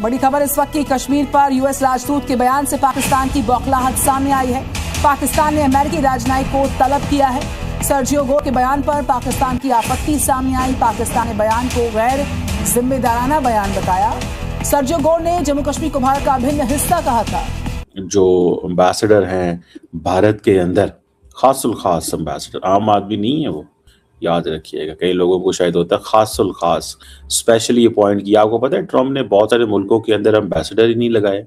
बड़ी खबर इस वक्त की, कश्मीर पर यूएस राजदूत के बयान से पाकिस्तान की बौखलाहट सामने आई है। पाकिस्तान ने अमेरिकी राजनयिक को तलब किया है। सर्जियो गोर के बयान पर पाकिस्तान की आपत्ति सामने आई। पाकिस्तान ने बयान को गैर जिम्मेदाराना बयान बताया। सर्जियो गोर ने जम्मू कश्मीर को भारत का अभिन्न हिस्सा कहा था। जो एम्बेसडर हैं भारत के अंदर, खासुल खास एम्बेसडर, आम आदमी नहीं है वो, याद रखिएगा। कई लोगों को शायद होता है खासुल खास, स्पेशली अपॉइंट किया। आपको पता है ट्रम्प ने बहुत सारे मुल्कों के अंदर एम्बेसडर ही नहीं लगाए,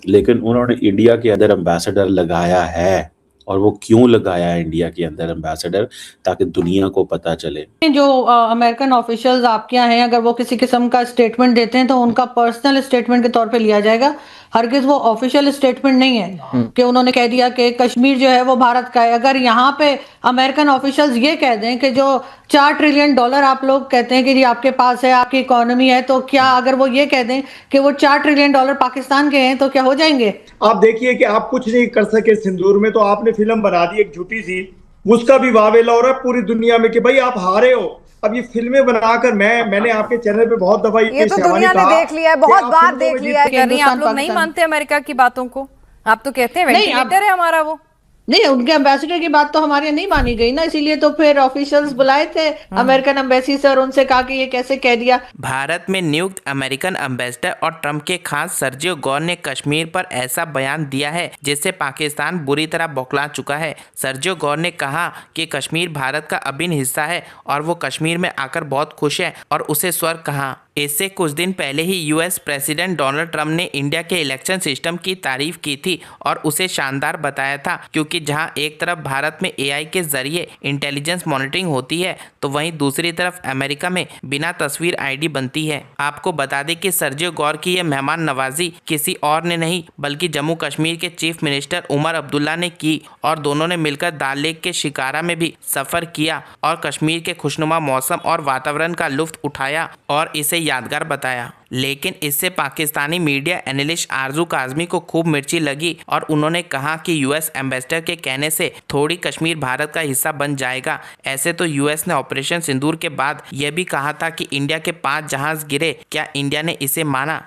लेकिन उन्होंने इंडिया के अंदर एम्बेसडर लगाया है। और वो क्यों लगाया है इंडिया के अंदर एम्बेसडर? ताकि दुनिया को पता चले। जो अमेरिकन ऑफिशियल्स आपके यहाँ हैं, अगर वो किसी किस्म का स्टेटमेंट देते हैं तो उनका पर्सनल स्टेटमेंट के तौर पे लिया जाएगा। हरगिज वो ऑफिशियल स्टेटमेंट नहीं है कि उन्होंने कह दिया कि कश्मीर जो है वो भारत का है। अगर यहाँ पे अमेरिकन ऑफिशियल्स ये कह दें कि जो $4 ट्रिलियन आप लोग कहते हैं कि जी आपके पास है, आपकी इकोनॉमी है, तो क्या अगर वो ये कह दें कि वो $4 ट्रिलियन पाकिस्तान के हैं तो क्या हो जाएंगे? आप देखिए कि आप कुछ नहीं कर सके सिंदूर में, तो आपने फिल्म बना दी एक झूठी सी, उसका भी वावेला हो रहा है पूरी दुनिया में कि भाई आप हारे हो। अब ये फिल्में बनाकर मैंने आपके चैनल पे बहुत दफा ये तो दुनिया ने देख लिया है, बहुत बार देख लिया है। आप लोग नहीं मानते अमेरिका की बातों को? आप तो कहते हैं वेंटिलेटर है हमारा वो। नहीं, उनके एम्बेसडर की बात तो हमारे यहाँ नहीं मानी गई ना, इसीलिए तो फिर ऑफिशियल्स बुलाए थे अमेरिकन एम्बेसी से और उनसे कहा कि ये कैसे कह दिया। भारत में नियुक्त अमेरिकन एम्बेसडर और ट्रम्प के खास सर्जियो गोर ने कश्मीर पर ऐसा बयान दिया है जिससे पाकिस्तान बुरी तरह बौखला चुका है। सर्जियो गोर ने कहा कि कश्मीर भारत का अभिन्न हिस्सा है और वो कश्मीर में आकर बहुत खुश है और उसे स्वर्ग कहा। इससे कुछ दिन पहले ही यूएस प्रेसिडेंट डोनाल्ड ट्रंप ने इंडिया के इलेक्शन सिस्टम की तारीफ की थी और उसे शानदार बताया था, क्योंकि जहां एक तरफ भारत में एआई के जरिए इंटेलिजेंस मॉनिटरिंग होती है तो वहीं दूसरी तरफ अमेरिका में बिना तस्वीर आईडी बनती है। आपको बता दें कि सर्जियो गोर की यह मेहमान नवाजी किसी और ने नहीं बल्कि जम्मू कश्मीर के चीफ मिनिस्टर उमर अब्दुल्ला ने की और दोनों ने मिलकर दाल लेक के शिकारा में भी सफर किया और कश्मीर के खुशनुमा मौसम और वातावरण का लुत्फ उठाया और इसे यादगार बताया। लेकिन इससे पाकिस्तानी मीडिया एनालिस्ट आरजू काजमी को खूब मिर्ची लगी और उन्होंने कहा कि यूएस एम्बेसडर के कहने से थोड़ी कश्मीर भारत का हिस्सा बन जाएगा। ऐसे तो यूएस ने ऑपरेशन सिंदूर के बाद यह भी कहा था कि इंडिया के 5 जहाज गिरे। क्या इंडिया ने इसे माना?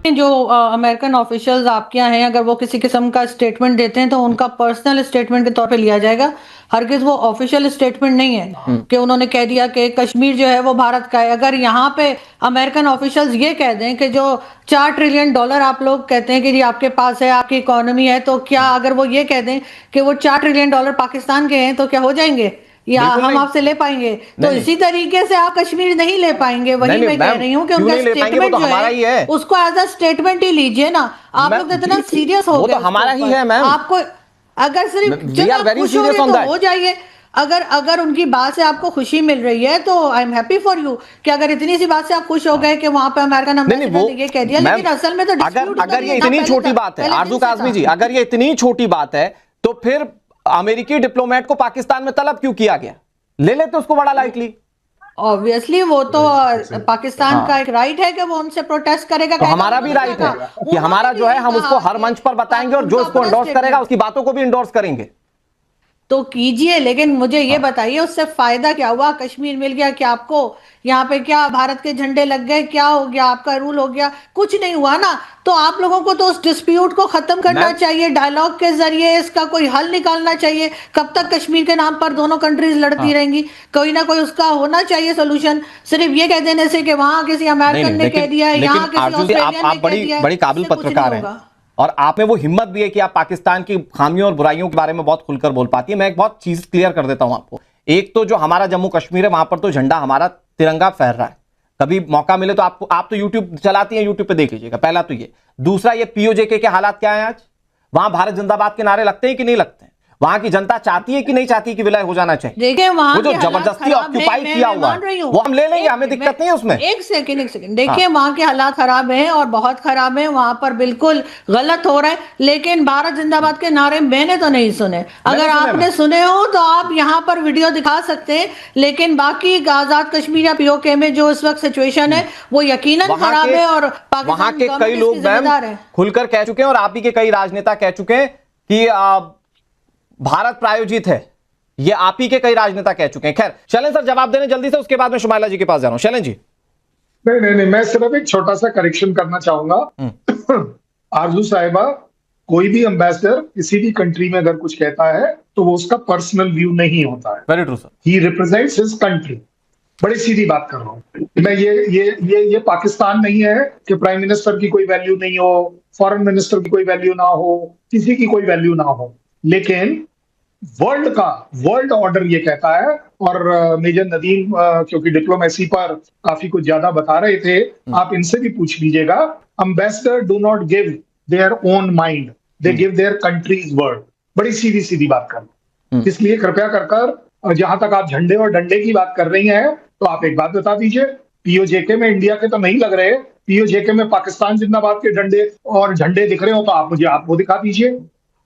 जो अमेरिकन ऑफिशियल्स आपके यहाँ हैं, अगर वो किसी किस्म का स्टेटमेंट देते हैं तो उनका पर्सनल स्टेटमेंट के तौर पे लिया जाएगा। हरगिज वो ऑफिशियल स्टेटमेंट नहीं है कि उन्होंने कह दिया कि कश्मीर जो है वो भारत का है। अगर यहाँ पे अमेरिकन ऑफिशियल्स ये कह दें कि जो $4 ट्रिलियन आप लोग कहते हैं कि जी आपके पास है, आपकी इकोनॉमी है, तो क्या अगर वो ये कह दें कि वो $4 ट्रिलियन पाकिस्तान के हैं तो क्या हो जाएंगे या हम आपसे ले पाएंगे? तो इसी तरीके से आप कश्मीर नहीं ले पाएंगे। वही मैं कह रही हूँ कि उनका स्टेटमेंट जो है उसको एज अ स्टेटमेंट ही लीजिए ना। आप लोग इतना सीरियस हो गए, हमारा ही है मैम। आपको अगर सिर्फ खुश हो रहे तो हो जाइए। अगर उनकी बात से आपको खुशी मिल रही है तो I am happy for you कि अगर इतनी सी बात से आप खुश हो गए कि वहां पे अमेरिकन एम्बेसडर ने ये कह दिया। लेकिन असल में तो अगर ये इतनी छोटी बात है आरजू काजमी जी, अगर ये इतनी छोटी बात है तो फिर अमेरिकी डिप्लोमेट को पाकिस्तान में तलब क्यों किया गया? ले लेते उसको बड़ा लाइटली। ऑब्वियसली वो तो पाकिस्तान का एक राइट है कि वो उनसे प्रोटेस्ट करेगा। तो हमारा भी राइट है कि हमारा जो है हम उसको हर मंच पर बताएंगे और जो उसको इंडोर्स करेगा उसकी बातों को भी इंडोर्स करेंगे। तो कीजिए, लेकिन मुझे ये बताइए उससे फायदा क्या हुआ? कश्मीर मिल गया क्या आपको? यहाँ पे क्या भारत के झंडे लग गए? क्या हो गया? आपका रूल हो गया? कुछ नहीं हुआ ना। तो आप लोगों को तो उस डिस्प्यूट को खत्म करना चाहिए, डायलॉग के जरिए इसका कोई हल निकालना चाहिए। कब तक कश्मीर के नाम पर दोनों कंट्रीज लड़ती रहेंगी? कोई ना कोई उसका होना चाहिए सोल्यूशन। सिर्फ ये कह देने से कि वहां किसी अमेरिकन ने कह दिया, यहाँ किसी ऑस्ट्रेलियन ने कह दिया, बड़ी काबिल पत्रकार हैं और आप में वो हिम्मत भी है कि आप पाकिस्तान की खामियों और बुराइयों के बारे में बहुत खुलकर बोल पाती है। मैं एक बहुत चीज क्लियर कर देता हूं आपको। एक तो जो हमारा जम्मू कश्मीर है वहां पर तो झंडा हमारा तिरंगा फहर रहा है। कभी मौका मिले तो आप तो यूट्यूब चलाती हैं, यूट्यूब पे देख लीजिएगा। पहला तो ये। दूसरा, ये पीओजेके के हालात क्या है आज? वहां भारत जिंदाबाद के नारे लगते हैं कि नहीं लगते हैं? वहां की जनता चाहती है कि नहीं चाहती कि विलय हो जाना चाहिए? देखिए वहां वो जो जबरदस्ती ऑक्यूपाई किया हुआ है वो हम ले लेंगे, हमें दिक्कत नहीं है उसमें। एक सेकंड देखिए वहां के हालात खराब हैं और बहुत खराब है। वहां पर बिल्कुल गलत हो रहा है, लेकिन भारत जिंदाबाद के नारे मैंने तो नहीं सुने। अगर आपने सुने हो तो आप यहाँ पर वीडियो दिखा सकते हैं, लेकिन बाकी आजाद कश्मीर या पीओके में जो इस वक्त सिचुएशन है वो यकीनन खराब है और वहां के कई लोग खुलकर कह चुके हैं और आप ही के कई राजनेता कह चुके हैं कि भारत प्रायोजित है ये आप ही के कई राजनेता कह चुके हैं। खैर शैलेंद्र सर जवाब देने जल्दी से, उसके बाद मैं शुमाइला जी के पास जा रहा हूं। शैलेंद्र जी। नहीं, मैं सिर्फ एक छोटा सा करेक्शन करना चाहूंगा। आरजू साहिबा, कोई भी एम्बेसडर किसी भी कंट्री में अगर कुछ कहता है तो वो उसका पर्सनल व्यू नहीं होता है। Very true sir. ही रिप्रेजेंट्स हिज कंट्री। बड़ी सीधी बात कर रहा हूँ मैं। ये पाकिस्तान नहीं है कि प्राइम मिनिस्टर की कोई वैल्यू नहीं हो, फॉरेन मिनिस्टर की कोई वैल्यू ना हो, किसी की कोई वैल्यू ना हो, लेकिन वर्ल्ड ऑर्डर ये कहता है। और मेजर नदीम क्योंकि डिप्लोमेसी पर काफी कुछ ज्यादा बता रहे थे, आप इनसे भी पूछ लीजिएगा। Ambassador do not give their own mind, they give their countries word. बड़ी सीधी सीधी बात कर। इसलिए कृपया कर जहां तक आप झंडे और डंडे की बात कर रही हैं, तो आप एक बात बता दीजिए, पीओजेके में इंडिया के तो नहीं लग रहे, पीओजेके में पाकिस्तान जिंदाबाद के डंडे और झंडे दिख रहे हो तो आप मुझे वो दिखा दीजिए।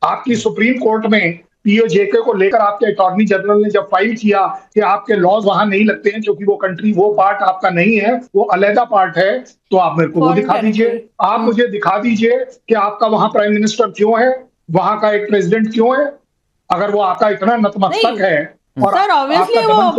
आपकी सुप्रीम कोर्ट में पीओजेके को लेकर आपके अटॉर्नी जनरल ने जब फाइल किया कि आपके लॉज वहां नहीं लगते हैं क्योंकि वो कंट्री, वो पार्ट आपका नहीं है, वो अलहदा पार्ट है, तो आप मेरे को वो दिखा दीजिए। आप मुझे दिखा दीजिए कि आपका वहां प्राइम मिनिस्टर क्यों है, वहां का एक प्रेसिडेंट क्यों है। अगर वो आपका इतना नतमस्तक है और सर ऑब्वियसली वो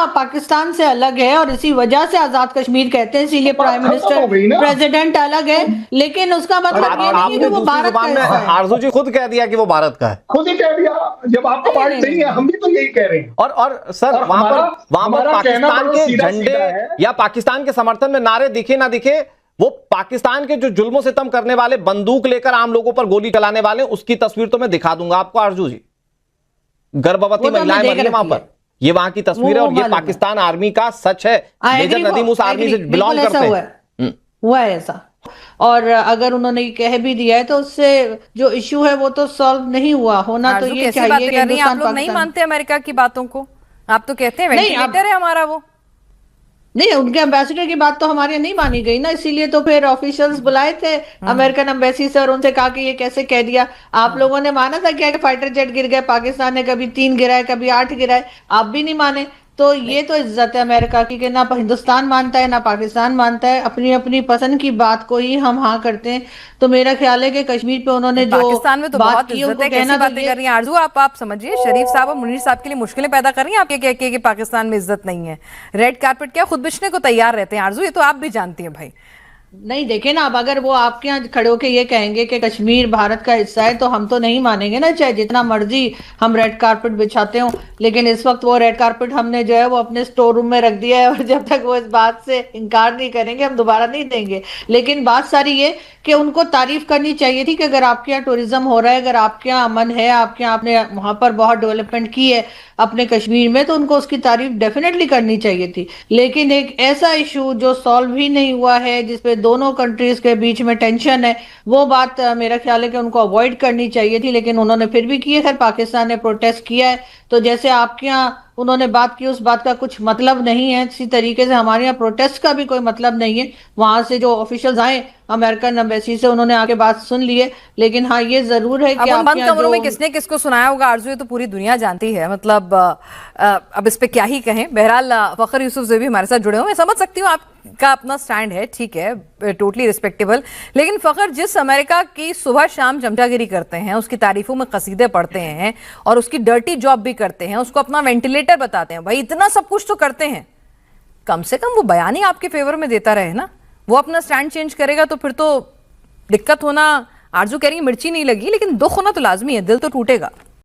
पाकिस्तान से अलग है और इसी वजह से आजाद कश्मीर कहते हैं, इसीलिए प्राइम मिनिस्टर प्रेसिडेंट अलग है, लेकिन उसका मतलब ये नहीं है कि वो भारत का हिस्सा है। आरजू जी खुद कह दिया कि वो भारत का है, खुद ही कह दिया। जब आपका पार्ट नहीं है, हम भी तो यही कह रहे हैं। और सर वहां पर पाकिस्तान के झंडे या पाकिस्तान के समर्थन में नारे दिखे ना दिखे, वो पाकिस्तान के जो जुल्मों सितम करने वाले, बंदूक लेकर आम लोगों पर गोली चलाने वाले, उसकी तस्वीर तो मैं दिखा दूंगा आपको आरजू जी। गर्भवती महिलाएं मर रही है वहां पर, ये वहां की तस्वीर है और ये पाकिस्तान आर्मी का सच है। मेजर नदीम उस आर्मी से बिलोंग करते हैं। हुआ है ऐसा, और अगर उन्होंने कह भी दिया है तो उससे जो इश्यू है वो तो सॉल्व नहीं हुआ। होना तो ये चाहिए कि आप लोग नहीं मानते अमेरिका की बातों को, आप तो कहते हैं वेंटिलेटर है हमारा वो। नहीं, उनके एम्बेसडर की बात तो हमारे नहीं मानी गई ना, इसीलिए तो फिर ऑफिशियल्स बुलाए थे अमेरिकन एम्बेसी से और उनसे कहा कि ये कैसे कह दिया। आप लोगों ने माना था क्या कि फाइटर जेट गिर गए, पाकिस्तान ने कभी 3 गिराए कभी 8 गिराए, आप भी नहीं माने। तो ये तो इज्जत है अमेरिका की कि ना हिंदुस्तान मानता है ना पाकिस्तान मानता है, अपनी अपनी पसंद की बात को ही हम हाँ करते हैं। तो मेरा ख्याल है कि कश्मीर पे उन्होंने जो पाकिस्तान में तो बात की, उनको कहना बातें कर रही हैं आरजू। आप समझिए, शरीफ साहब और मुनीर साहब के लिए मुश्किलें पैदा कर रही हैं आप ये कह के पाकिस्तान में इज्जत नहीं है। रेड कारपेट क्या खुद बिछने को तैयार रहते हैं आरजू, ये तो आप भी जानती हैं भाई। नहीं देखे ना, अब अगर वो आपके यहाँ खड़े होके ये कहेंगे कि कश्मीर भारत का हिस्सा है तो हम तो नहीं मानेंगे ना, चाहे जितना मर्जी हम रेड कारपेट बिछाते हो। लेकिन इस वक्त वो रेड कारपेट हमने जो है वो अपने स्टोर रूम में रख दिया है और जब तक वो इस बात से इनकार नहीं करेंगे हम दोबारा नहीं देंगे। लेकिन बात सारी ये कि उनको तारीफ करनी चाहिए थी कि अगर आपके यहाँ टूरिज्म हो रहा है, अगर आपके यहाँ अमन है, आपके यहाँ आपने वहां पर बहुत डेवलपमेंट की है अपने कश्मीर में, तो उनको उसकी तारीफ डेफिनेटली करनी चाहिए थी। लेकिन एक ऐसा इशू जो सॉल्व ही नहीं हुआ है, जिसपे दोनों कंट्रीज के बीच में टेंशन है, वो बात मेरा ख्याल है कि उनको अवॉइड करनी चाहिए थी। लेकिन उन्होंने फिर भी किए। खैर पाकिस्तान ने प्रोटेस्ट किया है, तो जैसे आपके यहाँ उन्होंने बात की उस बात का कुछ मतलब नहीं है, इसी तरीके से हमारे यहाँ प्रोटेस्ट का भी कोई मतलब नहीं है। वहां से जो ऑफिशियल्स आए अमेरिकन एम्बेसी से, उन्होंने आके बात सुन ली है। लेकिन हाँ ये जरूर है कि अब बंद कमरों में किसने किसको सुनाया होगा आरजू, ये तो पूरी दुनिया जानती है। मतलब अब इस पे क्या ही कहें। बहरहाल फखर यूसुफ जो भी हमारे साथ जुड़े हो, मैं समझ सकती हूँ आपका अपना स्टैंड है, ठीक है, टोटली रिस्पेक्टेबल। लेकिन फखर जिस अमेरिका की सुबह शाम चमचागिरी करते हैं, उसकी तारीफों में कसीदे पढ़ते हैं और उसकी डर्टी जॉब भी करते हैं, उसको अपना वेंटिलेटर बताते हैं, भाई इतना सब कुछ तो करते हैं, कम से कम वो बयान ही आपके फेवर में देता रहे ना। वो अपना स्टैंड चेंज करेगा तो फिर तो दिक्कत होना, आरजू कह रही है मिर्ची नहीं लगी, लेकिन दुख होना तो लाजमी है, दिल तो टूटेगा।